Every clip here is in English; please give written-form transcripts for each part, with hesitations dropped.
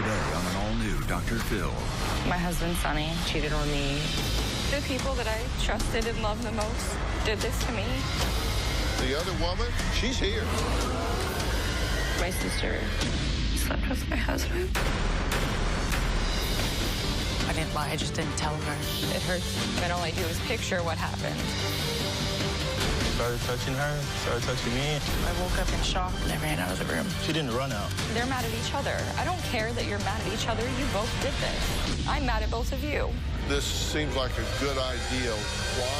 today on an all-new Dr. Phil. My husband, Sonny, cheated on me. The people that I trusted and loved the most did this to me. The other woman, she's here. My sister slept with my husband. I didn't lie, I just didn't tell her. It hurts, but all I do is picture what happened. Started touching her, started touching me. I woke up in shock and I ran out of the room. She didn't run out. They're mad at each other. I don't care that you're mad at each other. You both did this. I'm mad at both of you. This seems like a good idea. Why?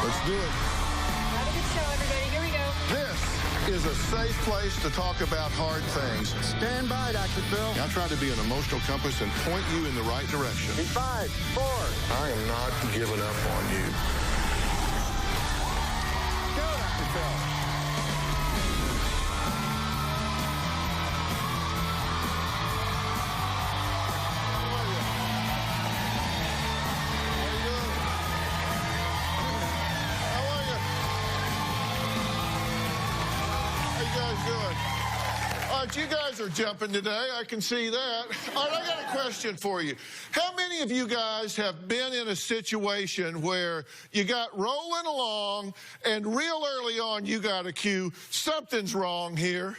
Let's do it. Have a good show, everybody. Here we go. This is a safe place to talk about hard things. Stand by, Dr. Phil. I try to be an emotional compass and point you in the right direction. In 5, 4. I am not giving up on you. Go, Dr. Phil. All right, you guys are jumping today. I can see that. All right, I got a question for you. How many of you guys have been in a situation where you got rolling along and real early on you got a cue, something's wrong here?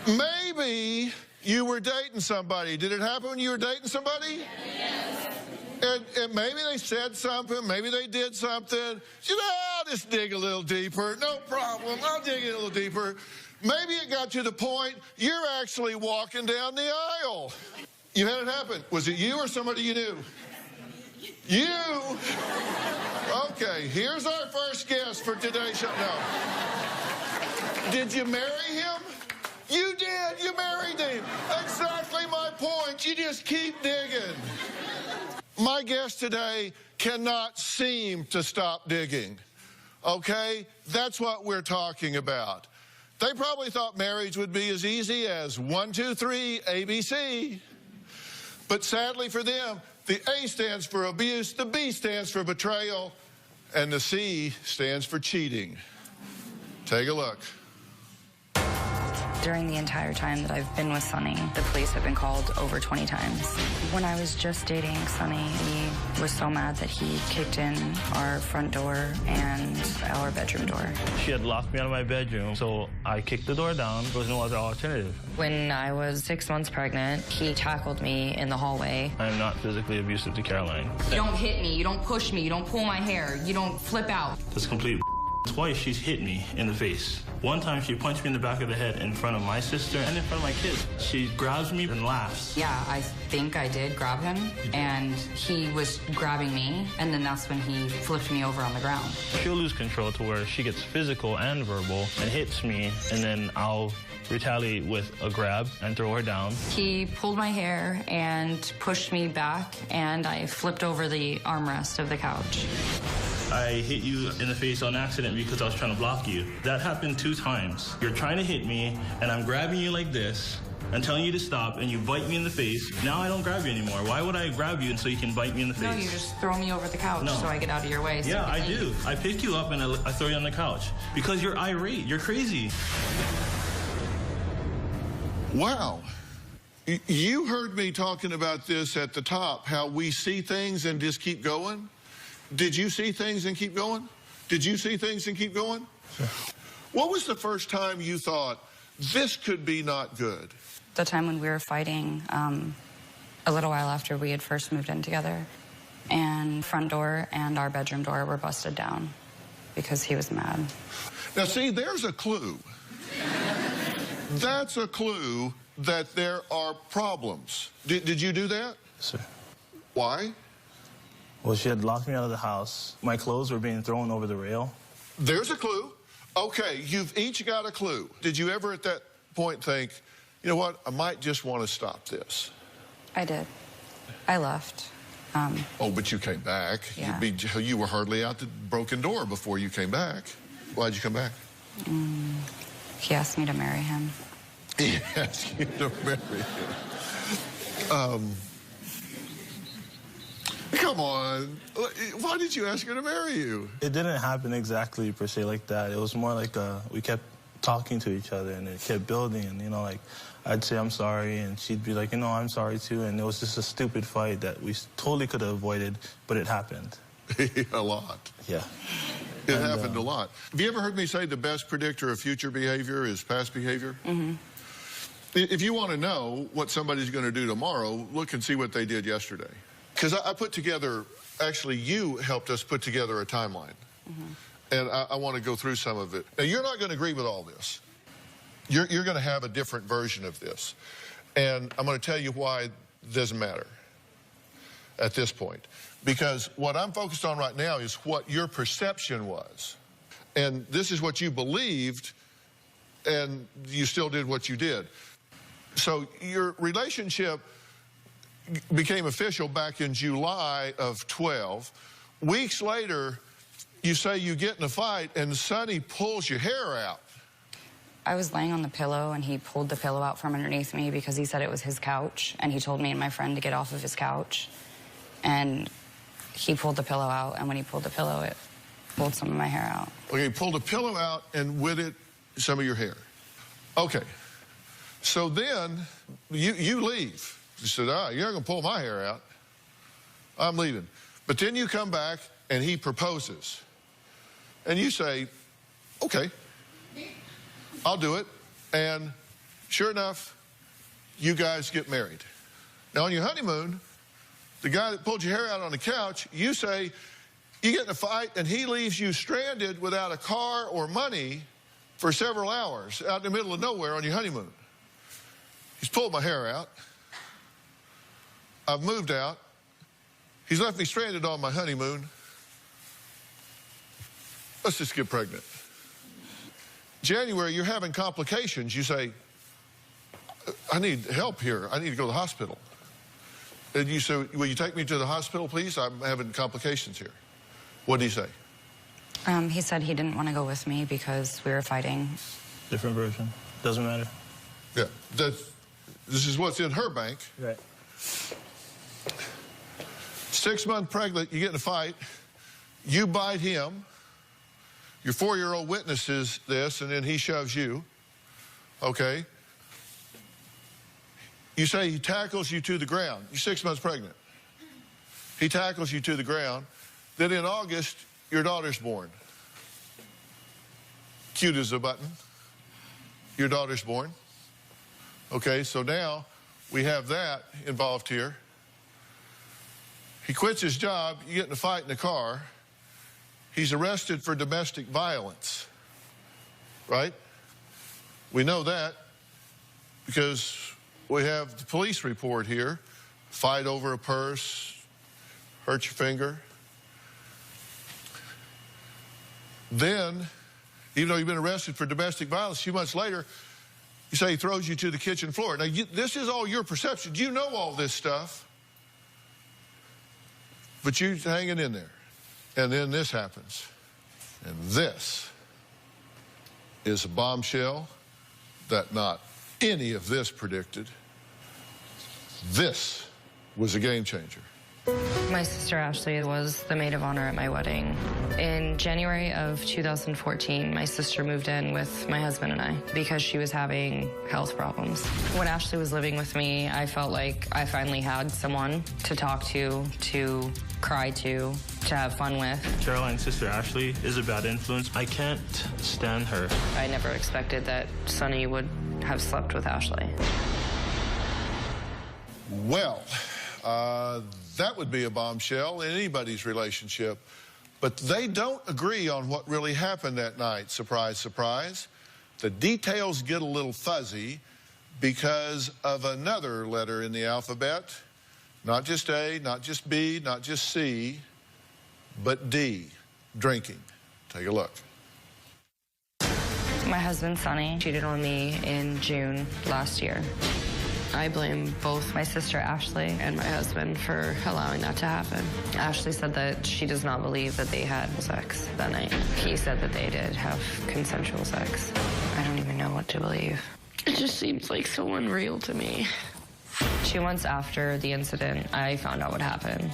Maybe you were dating somebody. Did it happen when you were dating somebody? Yes. And maybe they said something, maybe they did something. You know, I'll just dig a little deeper. No problem, I'll dig it a little deeper. Maybe it got to the point you're actually walking down the aisle. You had it happen. Was it you or somebody you knew? You? Okay, here's our first guest for today's show. No. Did you marry him? You did. You married him. Exactly my point. You just keep digging. My guest today cannot seem to stop digging. Okay? That's what we're talking about. They probably thought marriage would be as easy as 1, 2, 3, ABC. But sadly for them, the A stands for abuse, the B stands for betrayal, and the C stands for cheating. Take a look. During the entire time that I've been with Sonny, the police have been called over 20 times. When I was just dating Sonny, he was so mad that he kicked in our front door and our bedroom door. She had locked me out of my bedroom, so I kicked the door down. There was no other alternative. When I was 6 months pregnant, he tackled me in the hallway. I am not physically abusive to Caroline. You don't hit me, you don't push me, you don't pull my hair, you don't flip out. That's complete. Twice she's hit me in the face. One time she punched me in the back of the head in front of my sister and in front of my kids. She grabs me and laughs. Yeah, I think I did grab him, and he was grabbing me, and then that's when he flipped me over on the ground. She'll lose control to where she gets physical and verbal and hits me, and then I'll retaliate with a grab and throw her down. He pulled my hair and pushed me back, and I flipped over the armrest of the couch. I hit you in the face on accident because I was trying to block you. That happened 2 times. You're trying to hit me, and I'm grabbing you like this and telling you to stop, and you bite me in the face. Now I don't grab you anymore. Why would I grab you so you can bite me in the face? No, you just throw me over the couch so I get out of your way. So yeah, I do. I pick you up and I throw you on the couch because you're irate. You're crazy. Wow. You heard me talking about this at the top, how we see things and just keep going. Did you see things and keep going? Did you see things and keep going? Sure. What was the first time you thought, this could be not good? The time when we were fighting, a little while after we had first moved in together, and front door and our bedroom door were busted down because he was mad. Now see, there's a clue. That's a clue that there are problems. Did you do that? Sir. Why? Well, she had locked me out of the house. My clothes were being thrown over the rail. There's a clue. Okay, you've each got a clue. Did you ever at that point think, you know what, I might just want to stop this? I did. I left. Oh, but you came back. Yeah. You were hardly out the broken door before you came back. Why'd you come back? He asked me to marry him. He asked you to marry him. Come on. Why did you ask her to marry you? It didn't happen exactly per se like that. It was more like we kept talking to each other, and it kept building. And, you know, like, I'd say I'm sorry, and she'd be like, you know, I'm sorry too. And it was just a stupid fight that we totally could have avoided, but it happened. A lot. Yeah. It happened a lot. Have you ever heard me say the best predictor of future behavior is past behavior? Mm-hmm. If you want to know what somebody's going to do tomorrow, look and see what they did yesterday. Because I put together, actually, you helped us put together a timeline. Mm-hmm. And I want to go through some of it. Now, you're not going to agree with all this. You're going to have a different version of this. And I'm going to tell you why it doesn't matter at this point. Because what I'm focused on right now is what your perception was. And this is what you believed, and you still did what you did. So your relationship became official back in July of 12. Weeks later, you say you get in a fight, and Sonny pulls your hair out. I was laying on the pillow, and he pulled the pillow out from underneath me because he said it was his couch, and he told me and my friend to get off of his couch. And he pulled the pillow out, and when he pulled the pillow, it pulled some of my hair out. Okay, he pulled a pillow out, and with it, some of your hair. Okay. So then, you leave. You said, you're not going to pull my hair out. I'm leaving. But then you come back, and he proposes. And you say, okay, I'll do it. And sure enough, you guys get married. Now, on your honeymoon, the guy that pulled your hair out on the couch, you say, you get in a fight, and he leaves you stranded without a car or money for several hours out in the middle of nowhere on your honeymoon. He's pulled my hair out. I've moved out. He's left me stranded on my honeymoon. Let's just get pregnant. January, you're having complications. You say, I need help here. I need to go to the hospital. And you say, will you take me to the hospital, please? I'm having complications here. What did he say? He said he didn't want to go with me because we were fighting. Different version. Doesn't matter. Yeah. This is what's in her bank. Right. 6 months pregnant, you get in a fight. You bite him. Your 4-year-old witnesses this, and then he shoves you. Okay. You say he tackles you to the ground. You're 6 months pregnant. He tackles you to the ground. Then in August, your daughter's born. Cute as a button. Your daughter's born. Okay, so now we have that involved here. He quits his job. You get in a fight in the car. He's arrested for domestic violence. Right? We know that because we have the police report here. Fight over a purse, hurt your finger. Then, even though you've been arrested for domestic violence, a few months later, you say he throws you to the kitchen floor. Now, this is all your perception. You know all this stuff. But you're hanging in there. And then this happens. And this is a bombshell that not any of this predicted. This was a game changer. My sister Ashley was the maid of honor at my wedding. In January of 2014, my sister moved in with my husband and I because she was having health problems. When Ashley was living with me, I felt like I finally had someone to talk to cry to have fun with. Caroline's sister Ashley is a bad influence. I can't stand her. I never expected that Sonny would have slept with Ashley. Well, that would be a bombshell in anybody's relationship. But they don't agree on what really happened that night. Surprise, surprise. The details get a little fuzzy because of another letter in the alphabet. Not just A, not just B, not just C, but D, drinking. Take a look. My husband, Sonny, cheated on me in June last year. I blame both my sister, Ashley, and my husband for allowing that to happen. Ashley said that she does not believe that they had sex that night. He said that they did have consensual sex. I don't even know what to believe. It just seems like so unreal to me. 2 months after the incident, I found out what happened.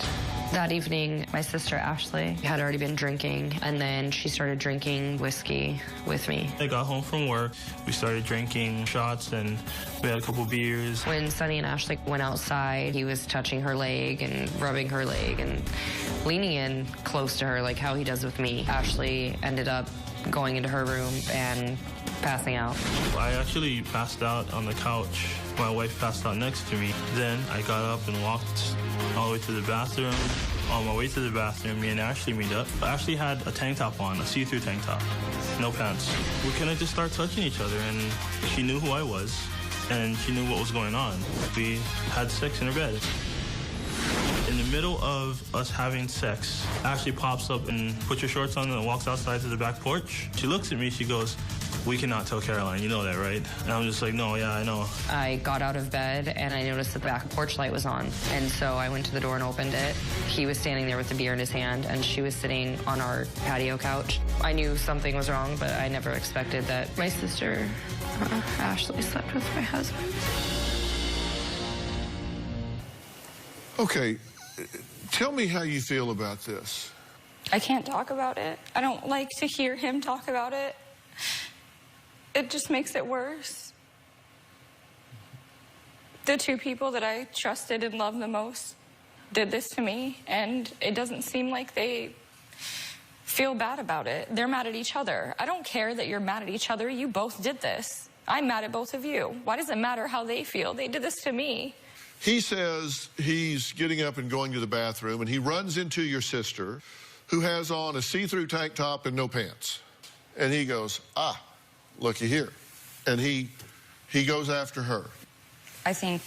That evening, my sister Ashley had already been drinking, and then she started drinking whiskey with me. I got home from work. We started drinking shots, and we had a couple beers. When Sonny and Ashley went outside, he was touching her leg and rubbing her leg and leaning in close to her like how he does with me. Ashley ended up going into her room and passing out. I actually passed out on the couch. My wife passed out next to me. Then I got up and walked all the way to the bathroom. On my way to the bathroom, me and Ashley meet up. Ashley had a tank top on, a see-through tank top, no pants. We kind of just started touching each other, and she knew who I was, and she knew what was going on. We had sex in her bed. In the middle of us having sex, Ashley pops up and puts her shorts on and walks outside to the back porch. She looks at me, she goes, "We cannot tell Caroline, you know that, right?" And I'm just like, "No, yeah, I know." I got out of bed and I noticed that the back porch light was on. And so I went to the door and opened it. He was standing there with a beer in his hand, and she was sitting on our patio couch. I knew something was wrong, but I never expected that my sister, Ashley, slept with my husband. Okay, tell me how you feel about this. I can't talk about it. I don't like to hear him talk about it. It just makes it worse. The two people that I trusted and loved the most did this to me, and it doesn't seem like they feel bad about it. They're mad at each other. I don't care that you're mad at each other. You both did this. I'm mad at both of you. Why does it matter how they feel? They did this to me. He says he's getting up and going to the bathroom, and he runs into your sister, who has on a see-through tank top and no pants. And he goes, "Ah, looky here." And he goes after her. I think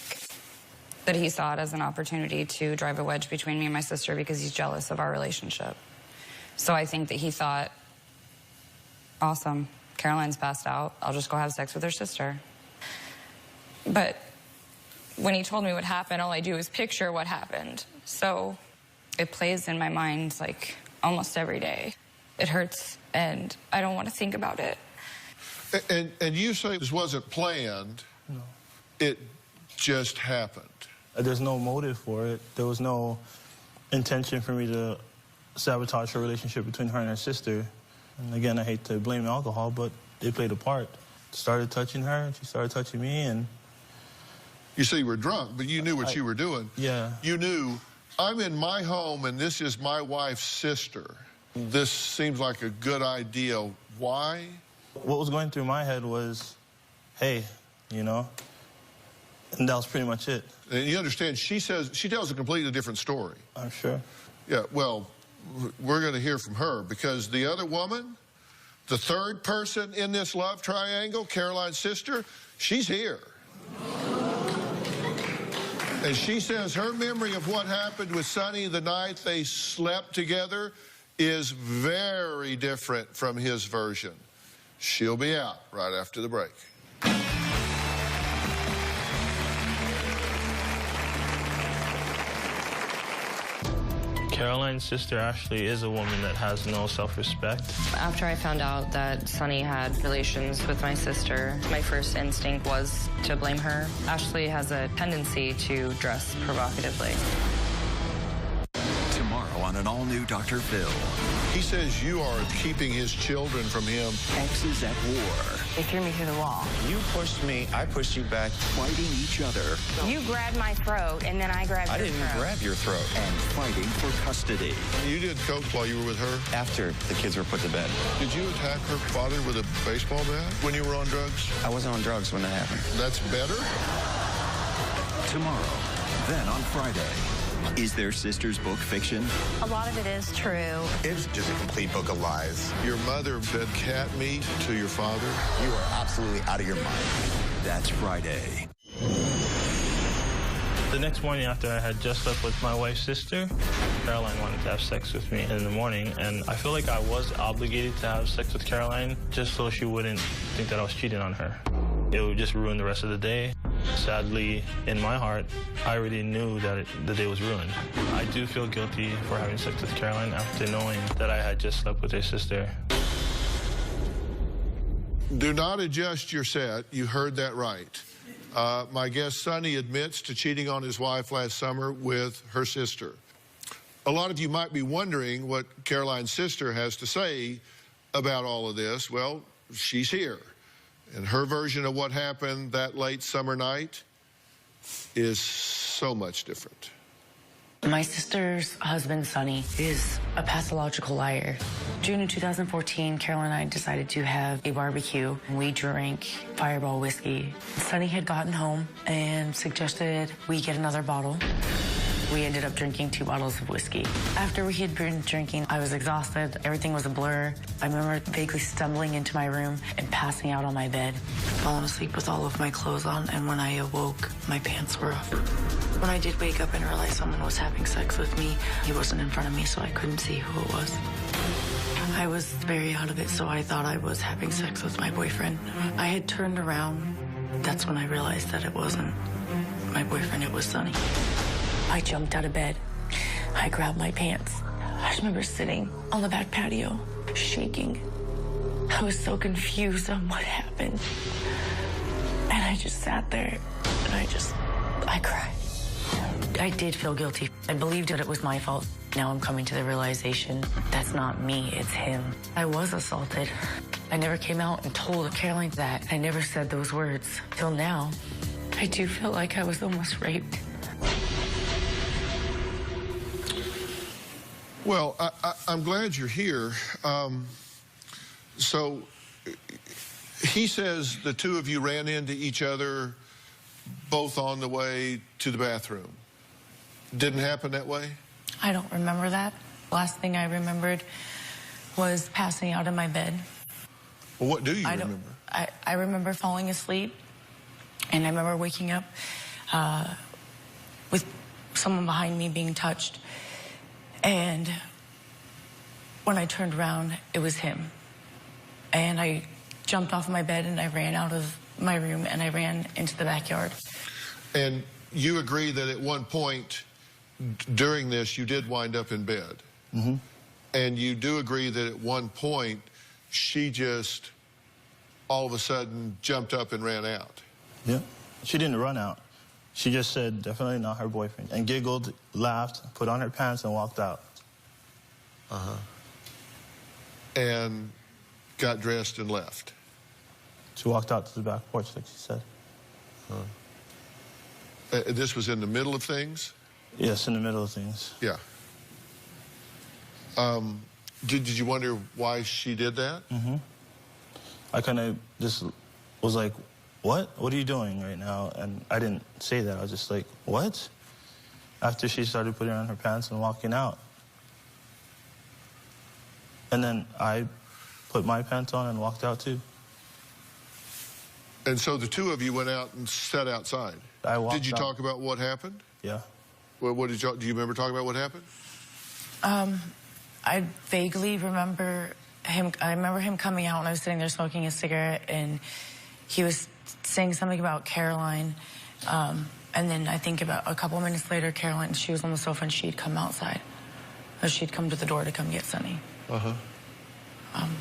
that he saw it as an opportunity to drive a wedge between me and my sister because he's jealous of our relationship. So I think that he thought, awesome, Caroline's passed out. I'll just go have sex with her sister. But when he told me what happened, all I do is picture what happened. So it plays in my mind like almost every day. It hurts, and I don't want to think about it. And you say this wasn't planned. No. It just happened. There's no motive for it. There was no intention for me to sabotage her relationship between her and her sister. And again, I hate to blame alcohol, but it played a part. Started touching her, and she started touching me, and... You say you were drunk, but you knew what you were doing. Yeah. You knew, I'm in my home, and this is my wife's sister. This seems like a good idea. Why? What was going through my head was, hey, you know, and that was pretty much it. And you understand, she tells a completely different story. I'm sure. Yeah, well, we're going to hear from her, because the other woman, the third person in this love triangle, Caroline's sister, she's here. And she says her memory of what happened with Sonny the night they slept together is very different from his version. She'll be out right after the break. Caroline's sister, Ashley, is a woman that has no self-respect. After I found out that Sonny had relations with my sister, my first instinct was to blame her. Ashley has a tendency to dress provocatively. Tomorrow on an all-new Dr. Phil. He says you are keeping his children from him. Exes at war. They threw me through the wall. You pushed me, I pushed you back. Fighting each other. You grabbed my throat, and then I grabbed your throat. I didn't grab your throat. And fighting for custody. You did coke while you were with her? After the kids were put to bed. Did you attack her father with a baseball bat when you were on drugs? I wasn't on drugs when that happened. That's better? Tomorrow. Then on Friday. Is their sister's book fiction? A lot of it is true. It's just a complete book of lies. Your mother fed cat meat to your father? You are absolutely out of your mind. That's Friday. The next morning after I had just slept with my wife's sister, Caroline wanted to have sex with me in the morning, and I feel like I was obligated to have sex with Caroline just so she wouldn't think that I was cheating on her. It would just ruin the rest of the day. Sadly, in my heart, I already knew that the day was ruined. I do feel guilty for having sex with Caroline after knowing that I had just slept with her sister. Do not adjust your set. You heard that right. My guest, Sonny, admits to cheating on his wife last summer with her sister. a lot of you might be wondering what Caroline's sister has to say about all of this. Well, she's here. And her version of what happened that late summer night is so much different. My sister's husband, Sonny, is a pathological liar. June of 2014, Caroline and I decided to have a barbecue. We drank Fireball whiskey. Sonny had gotten home and suggested we get another bottle. We ended up drinking 2 bottles of whiskey. After we had been drinking, I was exhausted. Everything was a blur. I remember vaguely stumbling into my room and passing out on my bed, falling asleep with all of my clothes on, and when I awoke, my pants were off. When I did wake up and realize someone was having sex with me, he wasn't in front of me, so I couldn't see who it was. I was very out of it, so I thought I was having sex with my boyfriend. I had turned around. That's when I realized that it wasn't my boyfriend, it was Sonny. I jumped out of bed. I grabbed my pants. I just remember sitting on the back patio, shaking. I was so confused on what happened. And I just sat there and I cried. I did feel guilty. I believed that it was my fault. Now I'm coming to the realization that's not me, it's him. I was assaulted. I never came out and told Caroline that. I never said those words. Till now, I do feel like I was almost raped. Well, I'm glad you're here. So he says the two of you ran into each other both on the way to the bathroom. Didn't happen that way? I don't remember that. Last thing I remembered was passing out in my bed. Well, what do you remember? I remember falling asleep, and I remember waking up with someone behind me being touched. And when I turned around, it was him. And I jumped off my bed and I ran out of my room and I ran into the backyard. And you agree that at one point during this, you did wind up in bed. Mm-hmm. And you do agree that at one point, she just all of a sudden jumped up and ran out. Yeah. She didn't run out. She just said, definitely not her boyfriend, and giggled, laughed, put on her pants, and walked out. Uh-huh. And got dressed and left. She walked out to the back porch, like she said. This was in the middle of things? Yes, in the middle of things. Yeah. Did you wonder why she did that? Mm-hmm. I kind of just was like, what? What are you doing right now? And I didn't say that. I was just like, what? After she started putting on her pants and walking out. And then I put my pants on and walked out too. And so the two of you went out and sat outside. I walked Did you out. talk about what happened? Yeah. Well, do you remember talking about what happened? I vaguely remember him. I remember him coming out when I was sitting there smoking a cigarette, and he was saying something about Caroline. And then I think about a couple minutes later, Caroline, she was on the sofa and she'd come outside. Or she'd come to the door to come get Sonny. Uh-huh.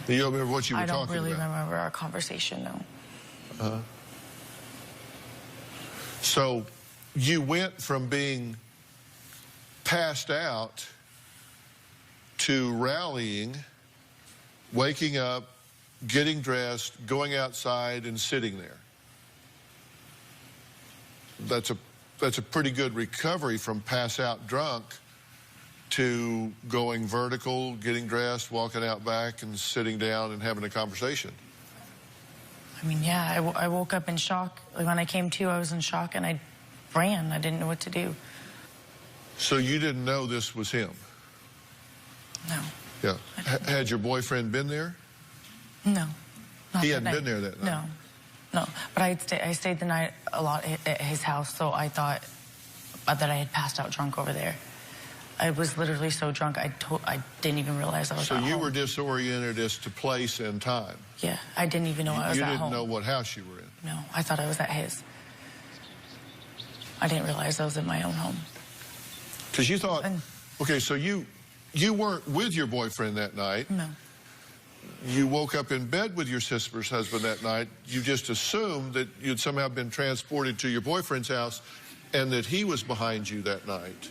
Do you remember what you were talking about? I don't really remember our conversation, though. Uh-huh. So you went from being passed out to rallying, waking up, getting dressed, going outside, and sitting there. That's a pretty good recovery from pass out drunk to going vertical, getting dressed, walking out back, and sitting down and having a conversation. I mean, yeah, I woke up in shock. Like, when I came to, I was in shock, and I ran. I didn't know what to do. So you didn't know this was him? No. Yeah. Had your boyfriend been there? No. He hadn't been there that night? No. But I stayed the night a lot at his house, so I thought that I had passed out drunk over there. I was literally so drunk, I didn't even realize I was at home. So you were disoriented as to place and time? Yeah, I didn't even know I was at home. You didn't know what house you were in? No, I thought I was at his. I didn't realize I was in my own home. Because you thought, okay, so you weren't with your boyfriend that night. No. You woke up in bed with your sister's husband that night. You just assumed that you'd somehow been transported to your boyfriend's house and that he was behind you that night.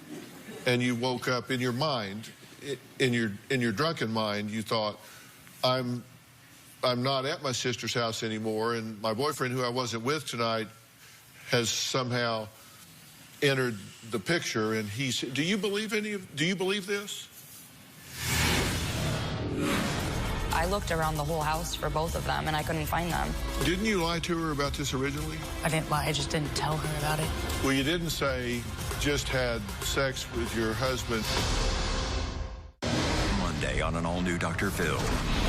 and you woke up in your mind, in your drunken mind, you thought, I'm not at my sister's house anymore, and my boyfriend, who I wasn't with tonight, has somehow entered the picture. And he said, do you believe this? I looked around the whole house for both of them, and I couldn't find them. Didn't you lie to her about this originally? I didn't lie, I just didn't tell her about it. Well, you didn't say just had sex with your husband. Monday on an all-new Dr. Phil.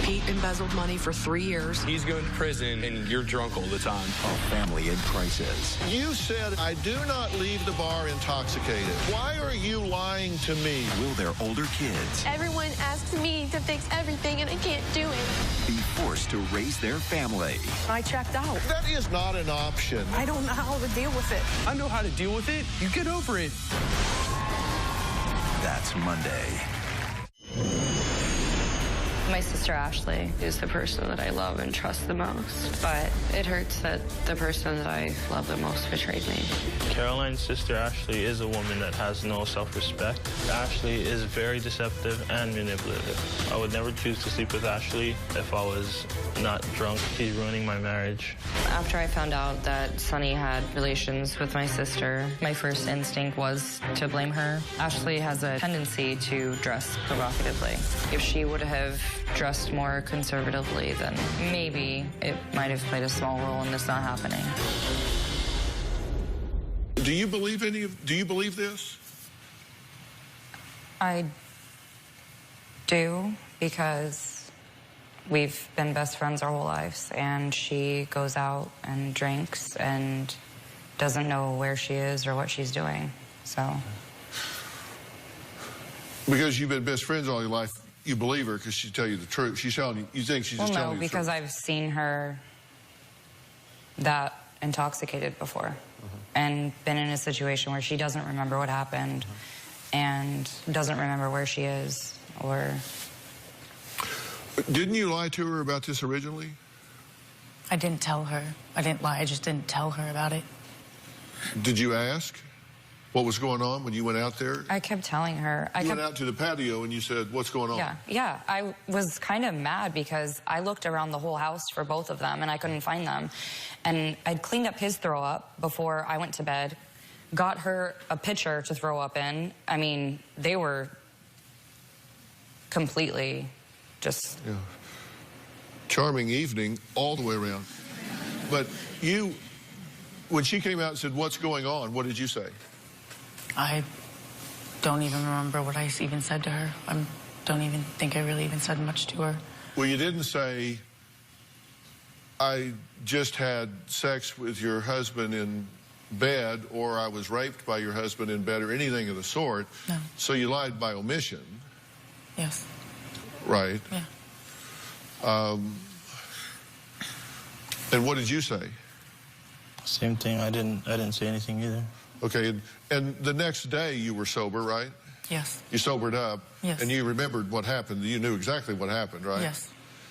Pete embezzled money for 3 years. He's going to prison, and you're drunk all the time. A family in crisis. You said, I do not leave the bar intoxicated. Why are you lying to me? Will their older kids Everyone asks me to fix everything, and I can't do it. be forced to raise their family? I checked out. That is not an option. I don't know how to deal with it. I know how to deal with it. You get over it. That's Monday. My sister Ashley is the person that I love and trust the most, but it hurts that the person that I love the most betrayed me. Caroline's sister Ashley is a woman that has no self-respect. Ashley is very deceptive and manipulative. I would never choose to sleep with Ashley if I was not drunk. She's ruining my marriage. After I found out that Sonny had relations with my sister, my first instinct was to blame her. Ashley has a tendency to dress provocatively. If she would have dressed more conservatively, then maybe it might have played a small role in this not happening. Do you believe this? I do, because we've been best friends our whole lives, and she goes out and drinks and doesn't know where she is or what she's doing, so. Because you've been best friends all your life, you believe her because she tell you the truth. She's telling you, you think she's just telling you the truth. Well, no, because I've seen her that intoxicated before and been in a situation where she doesn't remember what happened and doesn't remember where she is or... Didn't you lie to her about this originally? I didn't tell her. I didn't lie, I just didn't tell her about it. Did you ask what was going on when you went out there? I kept telling her. You went out to the patio and you said, what's going on? Yeah. I was kind of mad because I looked around the whole house for both of them and I couldn't find them. And I'd cleaned up his throw up before I went to bed, got her a pitcher to throw up in. I mean, they were completely just... Yeah. Charming evening all the way around. But you, when she came out and said, what's going on, what did you say? I don't even remember what I even said to her. I don't even think I really even said much to her. Well, you didn't say, I just had sex with your husband in bed, or I was raped by your husband in bed, or anything of the sort. No. So you lied by omission. Yes. Right. Yeah. And what did you say? Same thing. I didn't say anything either. Okay, and the next day you were sober, right? Yes. You sobered up. Yes. And you remembered what happened. You knew exactly what happened, right? Yes.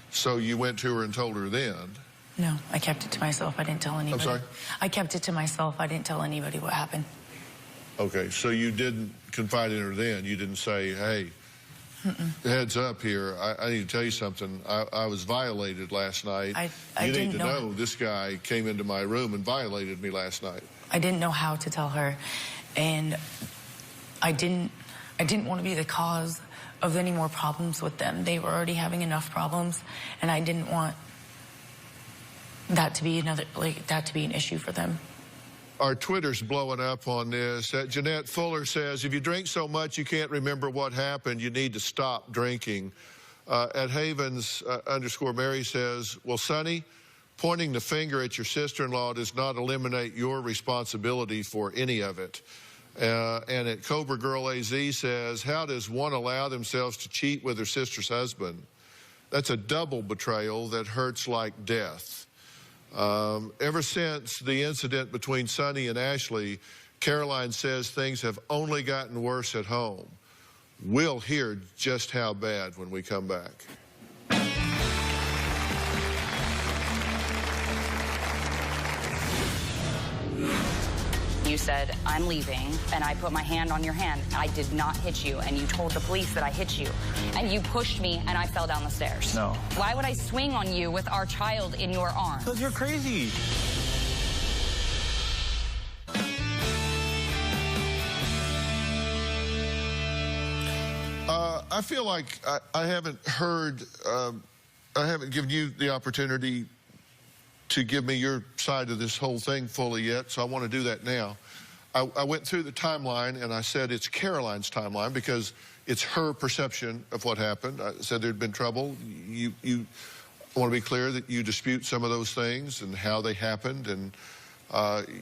So you went to her and told her then? No, I kept it to myself. I didn't tell anybody. I'm sorry? I kept it to myself. I didn't tell anybody what happened. Okay, so you didn't confide in her then? You didn't say, hey, heads up here, I need to tell you something. I was violated last night. You need to know this guy came into my room and violated me last night. I didn't know how to tell her, and I didn't want to be the cause of any more problems with them. They were already having enough problems, and I didn't want that to be an issue for them. Our Twitter's blowing up on this. Jeanette Fuller says, if you drink so much you can't remember what happened, you need to stop drinking. At Havens _Mary says, well, Sonny, pointing the finger at your sister-in-law does not eliminate your responsibility for any of it. And at Cobra Girl AZ says, how does one allow themselves to cheat with their sister's husband? That's a double betrayal that hurts like death. Ever since the incident between Sonny and Ashley, Caroline says things have only gotten worse at home. We'll hear just how bad when we come back. you said, I'm leaving, and I put my hand on your hand. I did not hit you, and you told the police that I hit you. And you pushed me, and I fell down the stairs. No. Why would I swing on you with our child in your arms? Because you're crazy. I feel like I haven't heard, I haven't given you the opportunity to give me your side of this whole thing fully yet, so I want to do that now. I went through the timeline, and I said it's Caroline's timeline because it's her perception of what happened. I said there'd been trouble. You want to be clear that you dispute some of those things and how they happened, and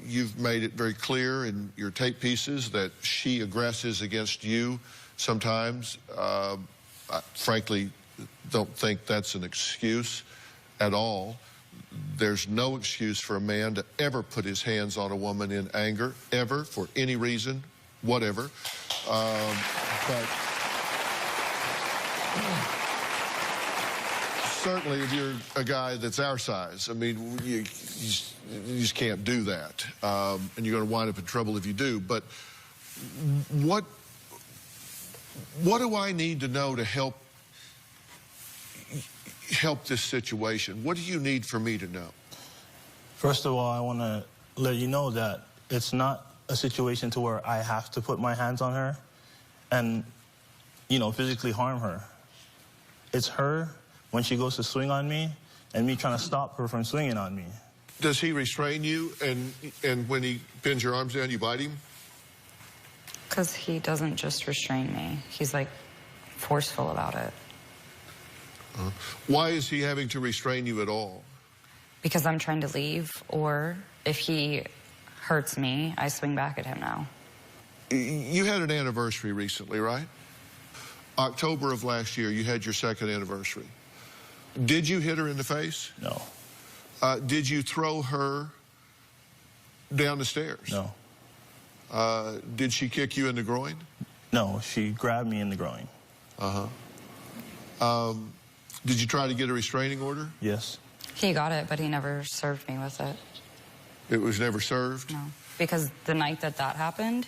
you've made it very clear in your tape pieces that she aggresses against you sometimes. I frankly don't think that's an excuse at all. There's no excuse for a man to ever put his hands on a woman in anger, ever, for any reason, whatever. But certainly if you're a guy that's our size, I mean, you just can't do that. And you're going to wind up in trouble if you do. But what do I need to know to help this situation? What do you need for me to know? First of all, I want to let you know that it's not a situation to where I have to put my hands on her and, you know, physically harm her. It's her when she goes to swing on me and me trying to stop her from swinging on me. Does he restrain you, and when he pins your arms down, you bite him? Because he doesn't just restrain me. He's, like, forceful about it. Why is he having to restrain you at all? Because I'm trying to leave, or if he hurts me, I swing back at him now. You had an anniversary recently, right? October of last year, you had your second anniversary. Did you hit her in the face? No. Did you throw her down the stairs? No. Did she kick you in the groin? No, she grabbed me in the groin. Did you try to get a restraining order? Yes. He got it, but he never served me with it. It was never served? No. Because the night that happened,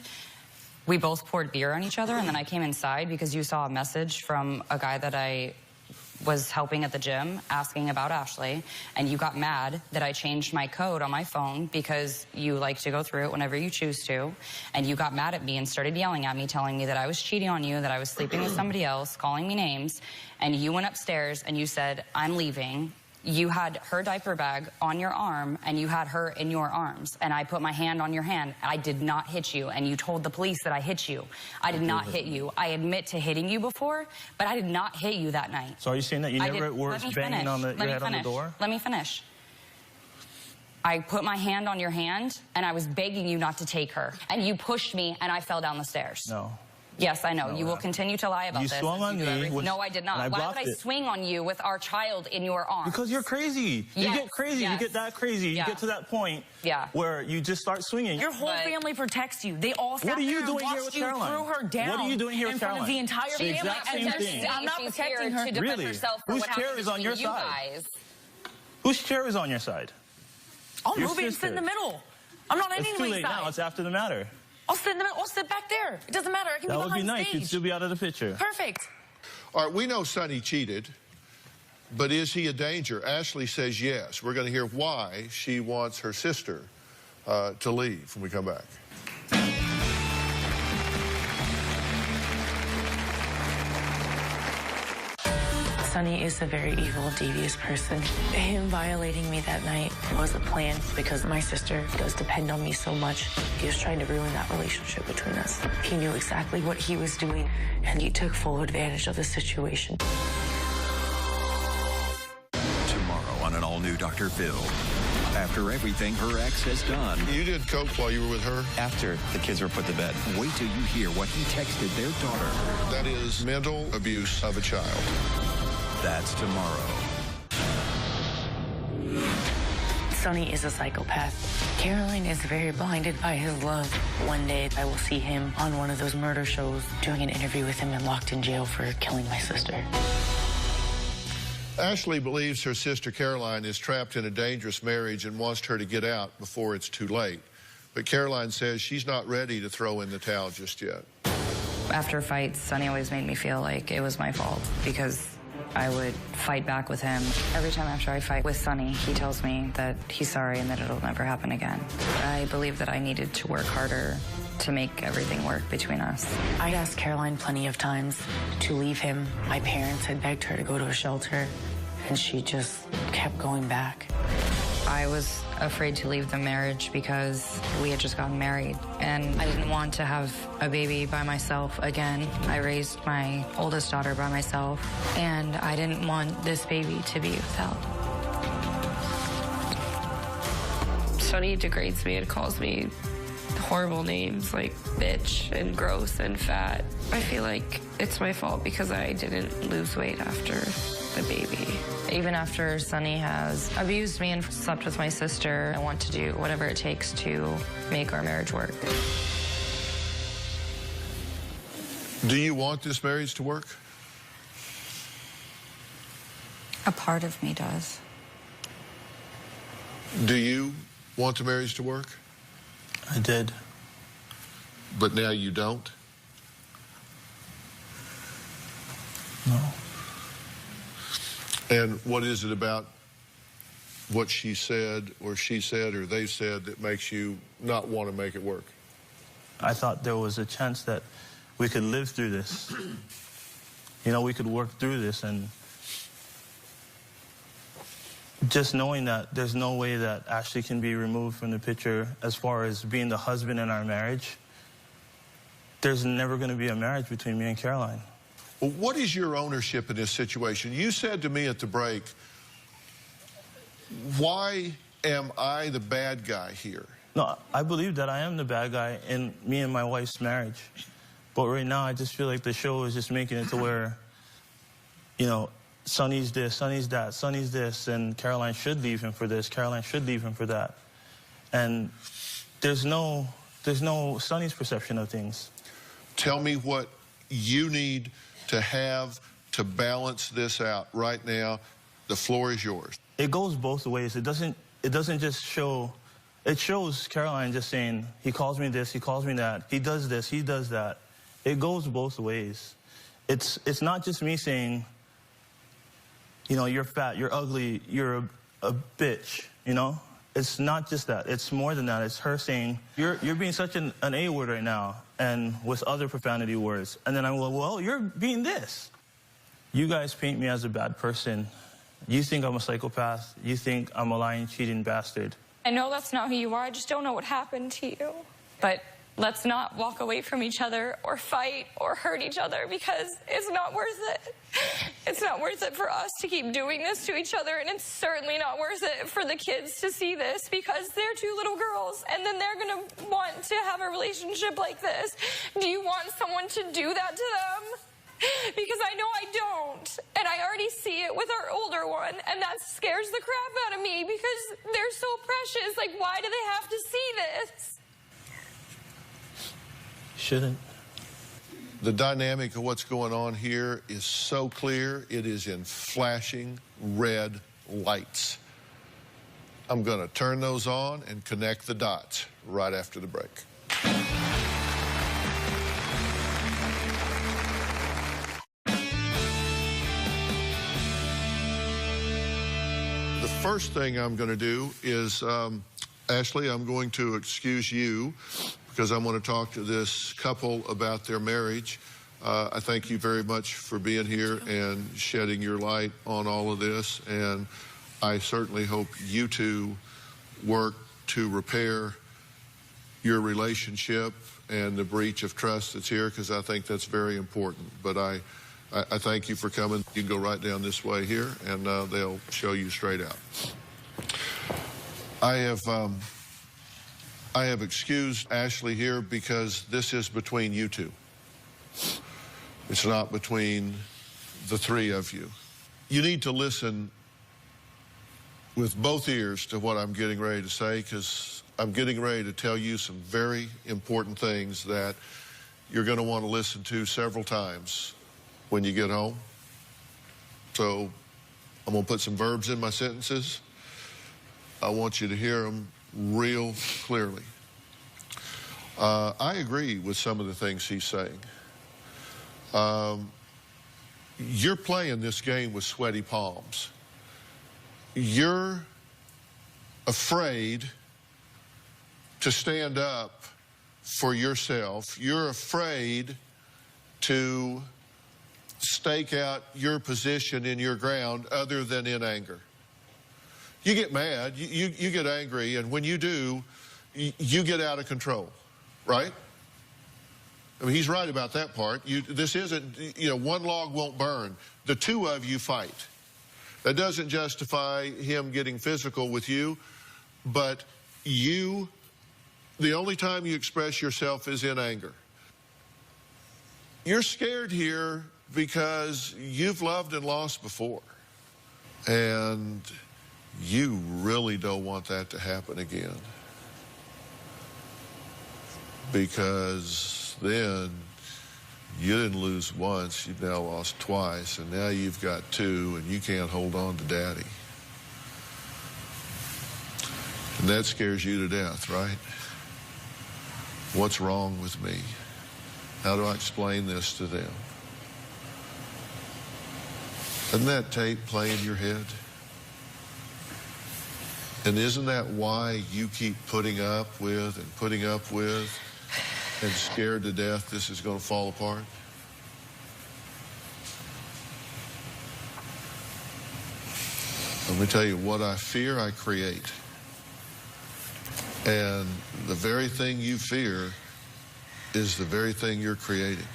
we both poured beer on each other, and then I came inside because you saw a message from a guy that I was helping at the gym asking about Ashley, and you got mad that I changed my code on my phone because you like to go through it whenever you choose to, and you got mad at me and started yelling at me, telling me that I was cheating on you, that I was sleeping with somebody else, calling me names, and you went upstairs and you said, I'm leaving. You had her diaper bag on your arm, and you had her in your arms, and I put my hand on your hand. I did not hit you, and you told the police that I hit you. I did not hit you. I admit to hitting you before, but I did not hit you that night. So are you saying that you never were banging on your head on the door? Let me finish. I put my hand on your hand, and I was begging you not to take her, and you pushed me, and I fell down the stairs. No. Yes, I know. No, you will continue to lie about this. You swung on me. No, I did not. Why would I swing on you with our child in your arms? Because you're crazy. Yes, you get crazy. yes. You get that crazy. Yeah. You get to that point where you just start swinging. Your whole family protects you. They all sat there and watched you threw her down. What are you doing here with Caroline? In front of the entire family. Same thing. I'm not protecting her. Really? Whose chair is on your side? Whose chair is on your side? I'll move it and sit in the middle. I'm not anybody's side. It's too late now. It's after the matter. I'll sit in the middle. I'll sit back there. It doesn't matter. I can be behind stage. That would be nice. You'd still be out of the picture. Perfect. All right, we know Sonny cheated, but is he a danger? Ashley says yes. We're going to hear why she wants her sister to leave when we come back. Sonny is a very evil, devious person. Him violating me that night was a plan because my sister does depend on me so much. He was trying to ruin that relationship between us. He knew exactly what he was doing, and he took full advantage of the situation. Tomorrow on an all-new Dr. Phil. After everything her ex has done. You did coke while you were with her? After the kids were put to bed. Wait till you hear what he texted their daughter. That is mental abuse of a child. That's tomorrow. Sonny is a psychopath. Caroline is very blinded by his love. One day I will see him on one of those murder shows doing an interview with him and locked in jail for killing my sister. Ashley believes her sister Caroline is trapped in a dangerous marriage and wants her to get out before it's too late. But Caroline says she's not ready to throw in the towel just yet. After fights, Sonny always made me feel like it was my fault because I would fight back with him. Every time after I fight with Sonny, he tells me that he's sorry and that it'll never happen again. I believe that I needed to work harder to make everything work between us. I asked Caroline plenty of times to leave him. My parents had begged her to go to a shelter, and she just kept going back. I was afraid to leave the marriage because we had just gotten married, and I didn't want to have a baby by myself again. I raised my oldest daughter by myself, and I didn't want this baby to be without. Sonny degrades me and calls me horrible names like bitch and gross and fat. I feel like it's my fault because I didn't lose weight after the baby. Even after Sonny has abused me and slept with my sister, I want to do whatever it takes to make our marriage work. Do you want this marriage to work? A part of me does. Do you want the marriage to work? I did. But now you don't? No. And what is it about what she said or they said that makes you not want to make it work? I thought there was a chance that we could live through this. You know, we could work through this, and just knowing that there's no way that Ashley can be removed from the picture as far as being the husband in our marriage, there's never going to be a marriage between me and Caroline. Well, what is your ownership in this situation? You said to me at the break, why am I the bad guy here? No, I believe that I am the bad guy in me and my wife's marriage. But right now, I just feel like the show is just making it to where, you know, Sonny's this, Sonny's that, Sonny's this, and Caroline should leave him for this, Caroline should leave him for that. And there's no Sonny's perception of things. Tell me what you need to have to balance this out right now. The floor is yours. It goes both ways. It doesn't just show, it shows Caroline just saying, he calls me this, he calls me that, he does this, he does that. It goes both ways. It's not just me saying, you know, you're fat, you're ugly, you're a bitch, you know? It's not just that. It's more than that. It's her saying, you're being such an A-word right now, and with other profanity words. And then I go, well, you're being this. You guys paint me as a bad person. You think I'm a psychopath. You think I'm a lying, cheating bastard. I know that's not who you are. I just don't know what happened to you. But let's not walk away from each other or fight or hurt each other because it's not worth it. It's not worth it for us to keep doing this to each other, and it's certainly not worth it for the kids to see this because they're two little girls and then they're going to want to have a relationship like this. Do you want someone to do that to them? Because I know I don't, and I already see it with our older one, and that scares the crap out of me because they're so precious. Like, why do they have to see this? Shouldn't. The dynamic of what's going on here is so clear. It is in flashing red lights. I'm going to turn those on and connect the dots right after the break. The first thing I'm going to do is, Ashley, I'm going to excuse you because I want to talk to this couple about their marriage. I thank you very much for being here and shedding your light on all of this, and I certainly hope you two work to repair your relationship and the breach of trust that's here, because I think that's very important. But I thank you for coming. You can go right down this way here, and they'll show you straight out. I have excused Ashley here because this is between you two. It's not between the three of you. You need to listen with both ears to what I'm getting ready to say, because I'm getting ready to tell you some very important things that you're going to want to listen to several times when you get home. So I'm going to put some verbs in my sentences. I want you to hear them real clearly. I agree with some of the things he's saying. You're playing this game with sweaty palms. You're afraid to stand up for yourself. You're afraid to stake out your position in your ground other than in anger. You get mad, you get angry, and when you do, you get out of control, right? I mean, he's right about that part. This isn't, one log won't burn. The two of you fight. That doesn't justify him getting physical with you, but the only time you express yourself is in anger. You're scared here because you've loved and lost before. And you really don't want that to happen again. Because then you didn't lose once, you've now lost twice, and now you've got two, and you can't hold on to Daddy. And that scares you to death, right? What's wrong with me? How do I explain this to them? Doesn't that tape play in your head? And isn't that why you keep putting up with and scared to death this is going to fall apart? Let me tell you, what I fear, I create. And the very thing you fear is the very thing you're creating.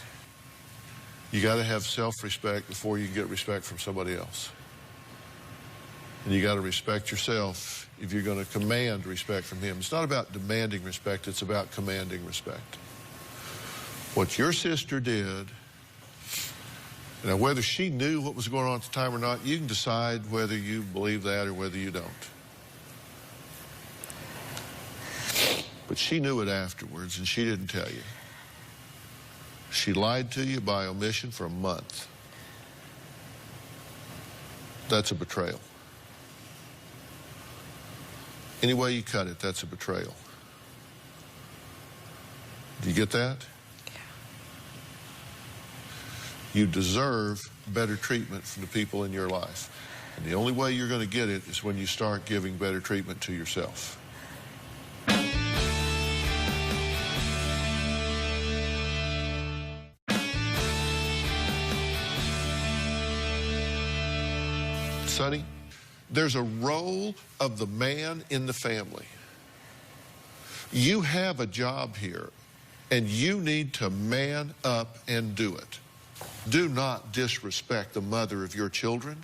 You got to have self-respect before you get respect from somebody else. And you got to respect yourself if you're going to command respect from him. It's not about demanding respect, it's about commanding respect. What your sister did, now whether she knew what was going on at the time or not, you can decide whether you believe that or whether you don't. But she knew it afterwards, and she didn't tell you. She lied to you by omission for a month. That's a betrayal. Any way you cut it, that's a betrayal. Do you get that? Yeah. You deserve better treatment from the people in your life. And the only way you're going to get it is when you start giving better treatment to yourself. Sonny, there's a role of the man in the family. You have a job here, and you need to man up and do it. Do not disrespect the mother of your children.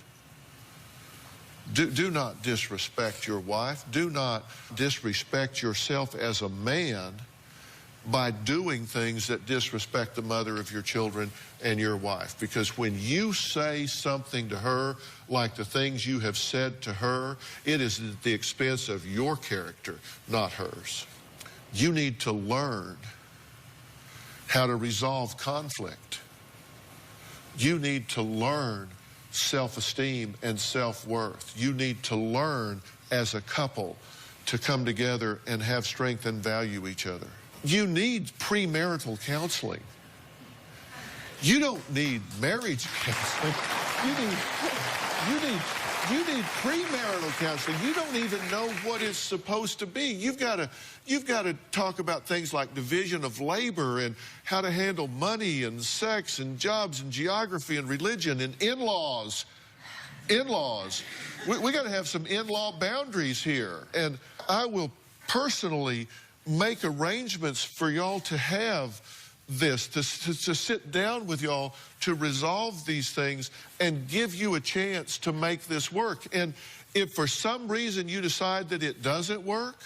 Do not disrespect your wife. Do not disrespect yourself as a man by doing things that disrespect the mother of your children and your wife. Because when you say something to her like the things you have said to her, it is at the expense of your character, not hers. You need to learn how to resolve conflict. You need to learn self-esteem and self-worth. You need to learn as a couple to come together and have strength and value each other. You need premarital counseling. You don't need marriage counseling. You need premarital counseling. You don't even know what it's supposed to be. You've got to talk about things like division of labor and how to handle money and sex and jobs and geography and religion and in-laws. In-laws. We got to have some in-law boundaries here. And I will personally make arrangements for y'all to have this, to sit down with y'all to resolve these things and give you a chance to make this work. And if for some reason you decide that it doesn't work,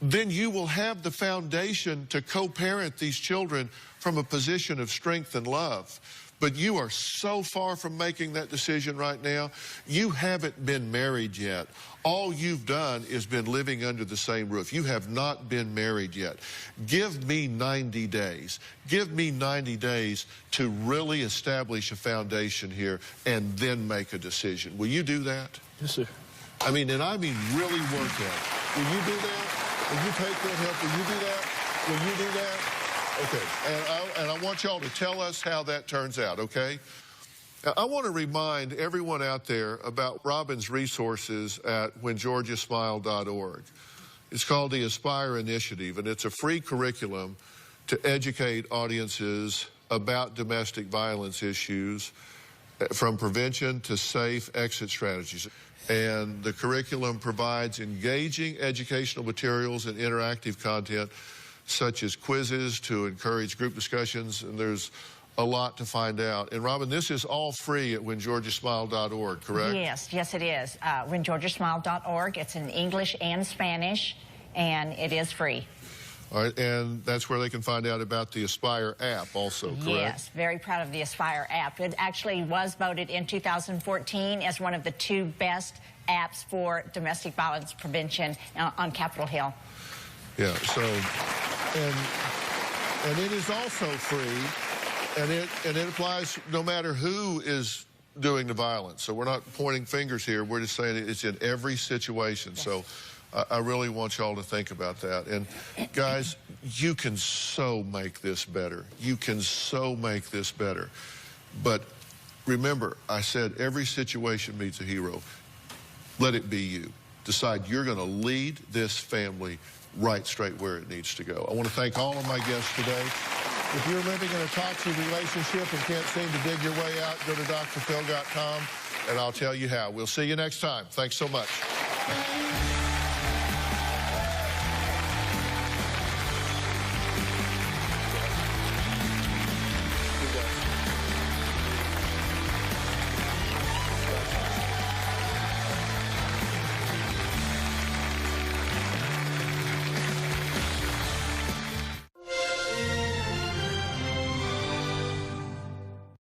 then you will have the foundation to co-parent these children from a position of strength and love. But you are so far from making that decision right now. You haven't been married yet. All you've done is been living under the same roof. You have not been married yet. Give me 90 days. Give me 90 days to really establish a foundation here and then make a decision. Will you do that? Yes, sir. I mean really work at it. Will you do that? Will you take that help? Will you do that? Will you do that? Okay. And I want y'all to tell us how that turns out, okay? I want to remind everyone out there about Robin's resources at whengeorgiasmile.org. It's called the Aspire Initiative, and it's a free curriculum to educate audiences about domestic violence issues, from prevention to safe exit strategies. And the curriculum provides engaging educational materials and interactive content, such as quizzes to encourage group discussions, and there's a lot to find out. And Robin, this is all free at whengeorgiasmile.org, correct? Yes, it is. Whengeorgiasmile.org. It's in English and Spanish, and it is free. All right, and that's where they can find out about the Aspire app also, correct? Yes, very proud of the Aspire app. It actually was voted in 2014 as one of the 2 best apps for domestic violence prevention on Capitol Hill. Yeah, so, and it is also free, and it applies no matter who is doing the violence. So we're not pointing fingers here. We're just saying it's in every situation. Yes. So I really want y'all to think about that. And guys, you can so make this better. You can so make this better. But remember, I said every situation meets a hero. Let it be you. Decide you're going to lead this family right straight where it needs to go. I want to thank all of my guests today. If you're living in a toxic relationship and can't seem to dig your way out, go to drphil.com and I'll tell you how. We'll see you next time. Thanks so much.